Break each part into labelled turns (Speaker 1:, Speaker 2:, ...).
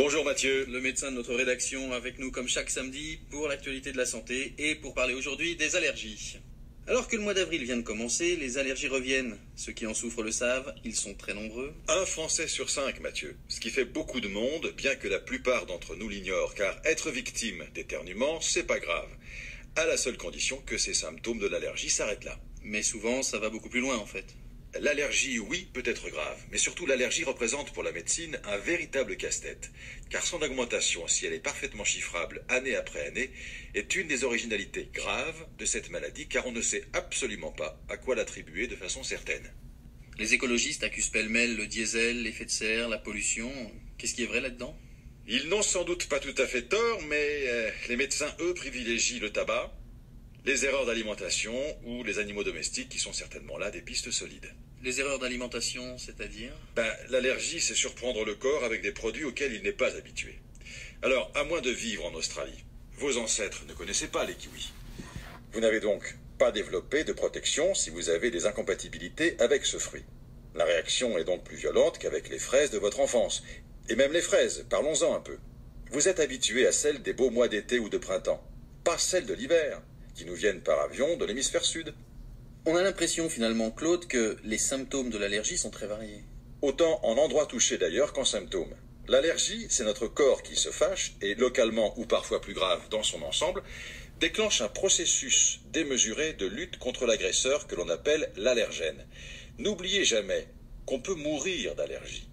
Speaker 1: Bonjour Mathieu.
Speaker 2: Le médecin de notre rédaction avec nous comme chaque samedi pour l'actualité de la santé et pour parler aujourd'hui des allergies. Alors que le mois d'avril vient de commencer, les allergies reviennent. Ceux qui en souffrent le savent, ils sont très nombreux.
Speaker 1: Un Français sur 5, Mathieu. Ce qui fait beaucoup de monde, bien que la plupart d'entre nous l'ignorent, car être victime d'éternuement, c'est pas grave. À la seule condition que ces symptômes de l'allergie s'arrêtent là.
Speaker 2: Mais souvent, ça va beaucoup plus loin en fait.
Speaker 1: L'allergie, oui, peut être grave, mais surtout l'allergie représente pour la médecine un véritable casse-tête, car son augmentation, si elle est parfaitement chiffrable année après année, est une des originalités graves de cette maladie, car on ne sait absolument pas à quoi l'attribuer de façon certaine.
Speaker 2: Les écologistes accusent pêle-mêle le diesel, l'effet de serre, la pollution. Qu'est-ce qui est vrai là-dedans?
Speaker 1: Ils n'ont sans doute pas tout à fait tort, mais les médecins, eux, privilégient le tabac, les erreurs d'alimentation ou les animaux domestiques qui sont certainement là des pistes solides.
Speaker 2: Les erreurs d'alimentation, c'est-à-dire?
Speaker 1: L'allergie, c'est surprendre le corps avec des produits auxquels il n'est pas habitué. Alors, à moins de vivre en Australie, vos ancêtres ne connaissaient pas les kiwis. Vous n'avez donc pas développé de protection si vous avez des incompatibilités avec ce fruit. La réaction est donc plus violente qu'avec les fraises de votre enfance. Et même les fraises, parlons-en un peu. Vous êtes habitué à celles des beaux mois d'été ou de printemps, pas celles de l'hiver, qui nous viennent par avion de l'hémisphère sud.
Speaker 2: On a l'impression finalement, Claude, que les symptômes de l'allergie sont très variés.
Speaker 1: Autant en endroit touché d'ailleurs qu'en symptômes. L'allergie, c'est notre corps qui se fâche et localement ou parfois plus grave dans son ensemble, déclenche un processus démesuré de lutte contre l'agresseur que l'on appelle l'allergène. N'oubliez jamais qu'on peut mourir d'allergie.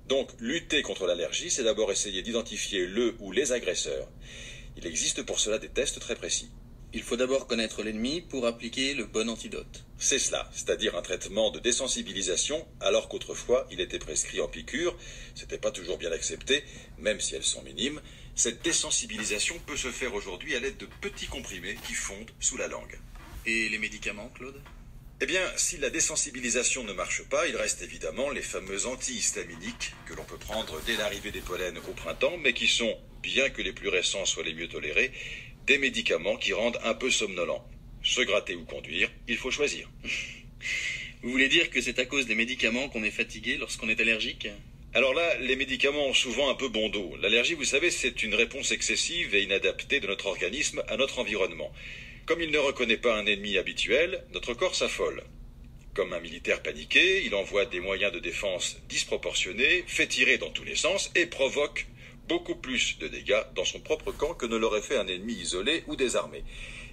Speaker 1: Donc lutter contre l'allergie, c'est d'abord essayer d'identifier le ou les agresseurs. Il existe pour cela des tests très précis.
Speaker 2: Il faut d'abord connaître l'ennemi pour appliquer le bon antidote.
Speaker 1: C'est cela, c'est-à-dire un traitement de désensibilisation, alors qu'autrefois il était prescrit en piqûre. C'était pas toujours bien accepté, même si elles sont minimes. Cette désensibilisation peut se faire aujourd'hui à l'aide de petits comprimés qui fondent sous la langue.
Speaker 2: Et les médicaments, Claude?
Speaker 1: Eh bien, si la désensibilisation ne marche pas, il reste évidemment les fameux antihistaminiques que l'on peut prendre dès l'arrivée des pollens au printemps, mais qui sont, bien que les plus récents soient les mieux tolérés, des médicaments qui rendent un peu somnolent. Se gratter ou conduire, il faut choisir.
Speaker 2: Vous voulez dire que c'est à cause des médicaments qu'on est fatigué lorsqu'on est allergique?
Speaker 1: Alors là, les médicaments ont souvent un peu bon dos. L'allergie, vous savez, c'est une réponse excessive et inadaptée de notre organisme à notre environnement. Comme il ne reconnaît pas un ennemi habituel, notre corps s'affole. Comme un militaire paniqué, il envoie des moyens de défense disproportionnés, fait tirer dans tous les sens et provoque beaucoup plus de dégâts dans son propre camp que ne l'aurait fait un ennemi isolé ou désarmé.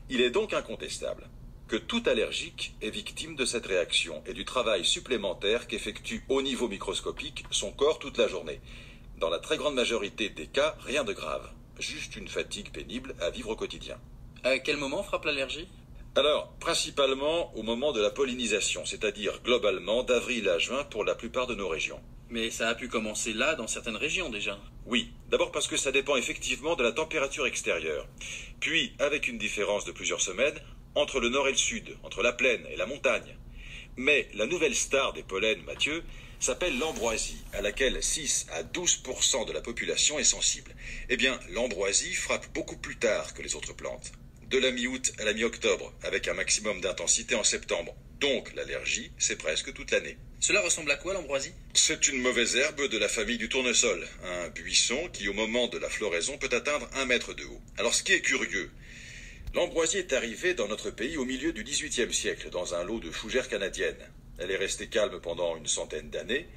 Speaker 1: Il est donc incontestable que tout allergique est victime de cette réaction et du travail supplémentaire qu'effectue au niveau microscopique son corps toute la journée. Dans la très grande majorité des cas, rien de grave, juste une fatigue pénible à vivre au quotidien.
Speaker 2: À quel moment frappe l'allergie?
Speaker 1: Alors, principalement au moment de la pollinisation, c'est-à-dire globalement d'avril à juin pour la plupart de nos régions.
Speaker 2: Mais ça a pu commencer là, dans certaines régions déjà.
Speaker 1: Oui, d'abord parce que ça dépend effectivement de la température extérieure. Puis, avec une différence de plusieurs semaines, entre le nord et le sud, entre la plaine et la montagne. Mais la nouvelle star des pollens, Mathieu, s'appelle l'ambroisie, à laquelle 6 à 12% de la population est sensible. Eh bien, l'ambroisie frappe beaucoup plus tard que les autres plantes. De la mi-août à la mi-octobre, avec un maximum d'intensité en septembre. Donc l'allergie, c'est presque toute l'année.
Speaker 2: Cela ressemble à quoi l'ambroisie?
Speaker 1: C'est une mauvaise herbe de la famille du tournesol, un buisson qui au moment de la floraison peut atteindre 1 mètre de haut. Alors ce qui est curieux, l'ambroisie est arrivée dans notre pays au milieu du XVIIIe siècle, dans un lot de fougères canadiennes. Elle est restée calme pendant une centaine d'années,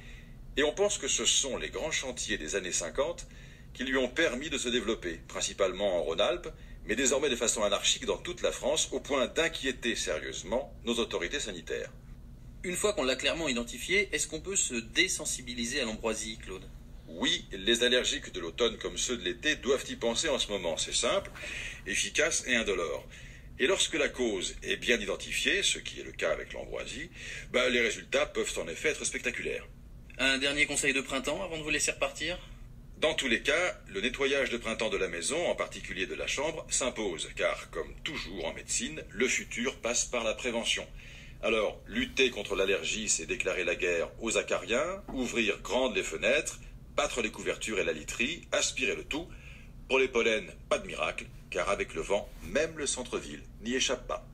Speaker 1: et on pense que ce sont les grands chantiers des années 50 qui lui ont permis de se développer, principalement en Rhône-Alpes, mais désormais de façon anarchique dans toute la France, au point d'inquiéter sérieusement nos autorités sanitaires.
Speaker 2: Une fois qu'on l'a clairement identifié, est-ce qu'on peut se désensibiliser à l'ambroisie, Claude?
Speaker 1: Oui, les allergiques de l'automne comme ceux de l'été doivent y penser en ce moment. C'est simple, efficace et indolore. Et lorsque la cause est bien identifiée, ce qui est le cas avec l'ambroisie, les résultats peuvent en effet être spectaculaires.
Speaker 2: Un dernier conseil de printemps avant de vous laisser repartir?
Speaker 1: Dans tous les cas, le nettoyage de printemps de la maison, en particulier de la chambre, s'impose, car, comme toujours en médecine, le futur passe par la prévention. Alors, lutter contre l'allergie, c'est déclarer la guerre aux acariens, ouvrir grandes les fenêtres, battre les couvertures et la literie, aspirer le tout. Pour les pollens, pas de miracle, car avec le vent, même le centre-ville n'y échappe pas.